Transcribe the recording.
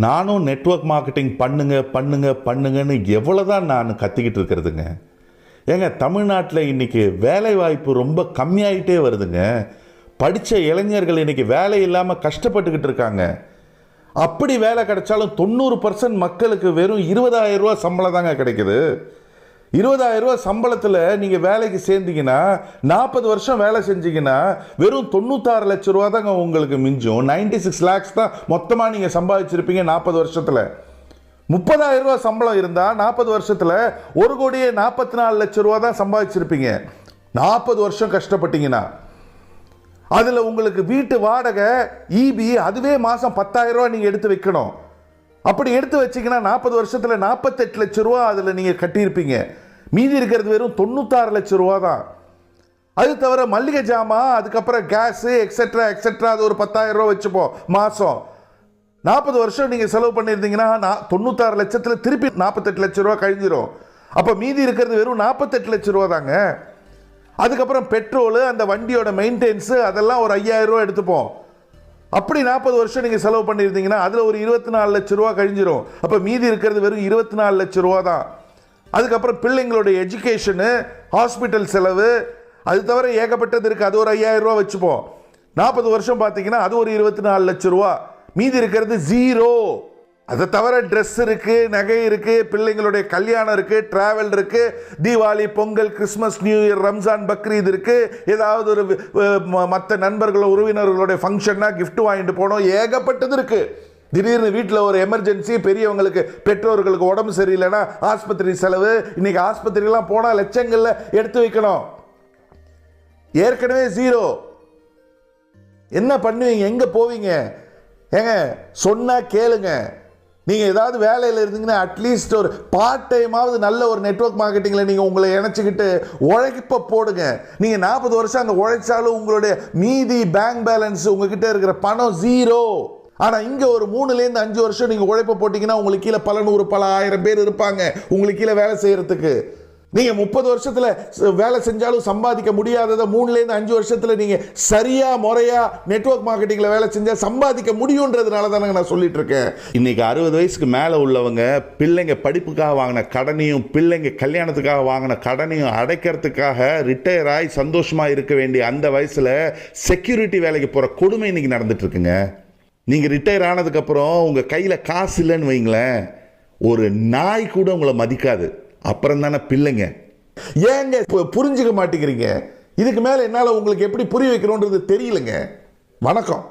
நானும் network marketing பண்ணுங்கன்னு எவ்வளோதான் நான் கத்திக்கிட்டு இருக்கிறதுங்க. ஏங்க, தமிழ்நாட்டில் இன்றைக்கி வேலை வாய்ப்பு ரொம்ப கம்மியாகிட்டே வருதுங்க. படித்த இளைஞர்கள் இன்றைக்கி வேலை இல்லாமல் கஷ்டப்பட்டுக்கிட்டு இருக்காங்க. அப்படி வேலை கிடைச்சாலும் 90% மக்களுக்கு வெறும் 20,000 ரூபா சம்பளம் தாங்க கிடைக்குது. 20,000 ரூபா சம்பளத்தில் நீங்கள் வேலைக்கு சேர்ந்தீங்கன்னா 40 வருஷம் வேலை செஞ்சீங்கன்னா வெறும் 96 லட்சம் ரூபா தாங்க உங்களுக்கு மிஞ்சும். 96 lakhs தான் மொத்தமாக நீங்கள் சம்பாதிச்சிருப்பீங்க 40 வருஷத்தில். 30,000 ரூபா சம்பளம் இருந்தால் 40 வருஷத்தில் 1,44 லட்சம் ரூபா தான் சம்பாதிச்சிருப்பீங்க 40 வருஷம் கஷ்டப்பட்டீங்கன்னா. அதில் உங்களுக்கு வீட்டு வாடகை, ஈபி, அதுவே மாதம் 10,000 ரூபா நீங்கள் எடுத்து வைக்கணும். அப்படி எடுத்து வச்சிங்கன்னா 40 வருஷத்தில் 48 லட்சம் ரூபா அதில் நீங்கள் கட்டியிருப்பீங்க. மீதி இருக்கிறது வெறும் 96 லட்சம் ரூபா தான். அது தவிர மல்லிகை ஜாமான், அதுக்கப்புறம் கேஸு எக்ஸெட்ரா அது ஒரு 10,000 ரூபா வச்சுப்போம் மாதம். 40 வருஷம் நீங்கள் செலவு பண்ணியிருந்தீங்கன்னா 96 லட்சத்தில் திருப்பி 48 லட்சம் ரூபா கழிஞ்சிரும். அப்போ மீதி இருக்கிறது வெறும் 48 லட்சம் ரூபா தாங்க. அதுக்கப்புறம் பெட்ரோலு, அந்த வண்டியோட மெயின்டெனன்ஸு, அதெல்லாம் ஒரு 5,000 ரூபா எடுத்துப்போம். அப்படி 40 வருஷம் நீங்கள் செலவு பண்ணியிருந்தீங்கன்னா அதில் ஒரு 24 லட்சம் ரூபா கழிஞ்சிரும். அப்போ மீதி இருக்கிறது வெறும் 24 லட்சம் ரூபா தான். அதுக்கப்புறம் பிள்ளைங்களுடைய எஜுகேஷனு, ஹாஸ்பிட்டல் செலவு, அது தவிர ஏகப்பட்டது இருக்குது. அது ஒரு 5,000 ரூபா வச்சுப்போம். 40 வருஷம் பார்த்தீங்கன்னா அது ஒரு 24 லட்சம் ரூபா. மீதி இருக்கிறது ஜீரோ. அதை தவிர ட்ரெஸ் இருக்குது, நகை இருக்குது, பிள்ளைங்களுடைய கல்யாணம் இருக்குது, ட்ராவல் இருக்குது, Deepavali, Pongal, Christmas, new year, Ramzan, Bakrid இருக்குது. ஏதாவது ஒரு மற்ற நண்பர்களோ உறவினர்களுடைய ஃபங்க்ஷன்னா கிஃப்ட் வாங்கிட்டு போனோம். ஏகப்பட்டது இருக்குது. திடீர்னு வீட்டில் ஒரு எமர்ஜென்சி, பெரியவங்களுக்கு பெற்றோர்களுக்கு உடம்பு சரியில்லைன்னா ஆஸ்பத்திரி செலவு. இன்றைக்கி ஆஸ்பத்திரிலாம் போனால் லட்சங்களில் எடுத்து வைக்கணும். ஏற்கனவே ஜீரோ. என்ன பண்ணுவீங்க? எங்கே போவீங்க? ஏங்க, சொன்னால் கேளுங்க. நீங்கள் ஏதாவது வேலையில் இருந்தீங்கன்னா அட்லீஸ்ட் ஒரு பார்ட் டைமாவது நல்ல ஒரு நெட்வொர்க் மார்க்கெட்டிங்கில் நீங்கள் உங்களை இணைச்சிக்கிட்டு உழைப்ப போடுங்க. நீங்கள் 40 வருஷம் அங்கே உழைச்சாலும் உங்களுடைய மீதி பேங்க் பேலன்ஸ், உங்ககிட்ட இருக்கிற பணம் ஜீரோ. ஆனால் இங்கே ஒரு 3லேருந்து 5 வருஷம் நீங்கள் உழைப்ப போட்டிங்கன்னா உங்களுக்கு கீழே பல 100 பல 1000 பேர் இருப்பாங்க உங்களுக்கு கீழே வேலை செய்கிறதுக்கு. நீங்கள் 30 வருஷத்தில் வேலை செஞ்சாலும் சம்பாதிக்க முடியாததை 3லேருந்து 5 வருஷத்தில் நீங்கள் சரியாக முறையாக நெட்வொர்க் மார்க்கெட்டிங்கில் வேலை செஞ்சால் சம்பாதிக்க முடியுன்றதுனால தானே நான் சொல்லிட்டு இருக்கேன். இன்றைக்கி 60 வயசுக்கு மேலே உள்ளவங்க பிள்ளைங்க படிப்புக்காக வாங்கின கடனையும் பிள்ளைங்க கல்யாணத்துக்காக வாங்கின கடனையும் அடைக்கிறதுக்காக ரிட்டையர் ஆகி சந்தோஷமாக இருக்க வேண்டிய அந்த வயசில் செக்யூரிட்டி வேலைக்கு போகிற கொடுமை இன்றைக்கி நடந்துட்டுருக்குங்க. நீங்கள் ரிட்டையர் ஆனதுக்கப்புறம் உங்கள் கையில் காசு இல்லைன்னு வைங்களேன், ஒரு நாய் கூட உங்களை மதிக்காது. அப்புறம் தானே பிள்ளைங்க. ஏங்க புரிஞ்சுக்க மாட்டேங்கிறீங்க? இதுக்கு மேலே என்னால் உங்களுக்கு எப்படி புரிய வைக்கணுன்றது தெரியலங்க. வணக்கம்.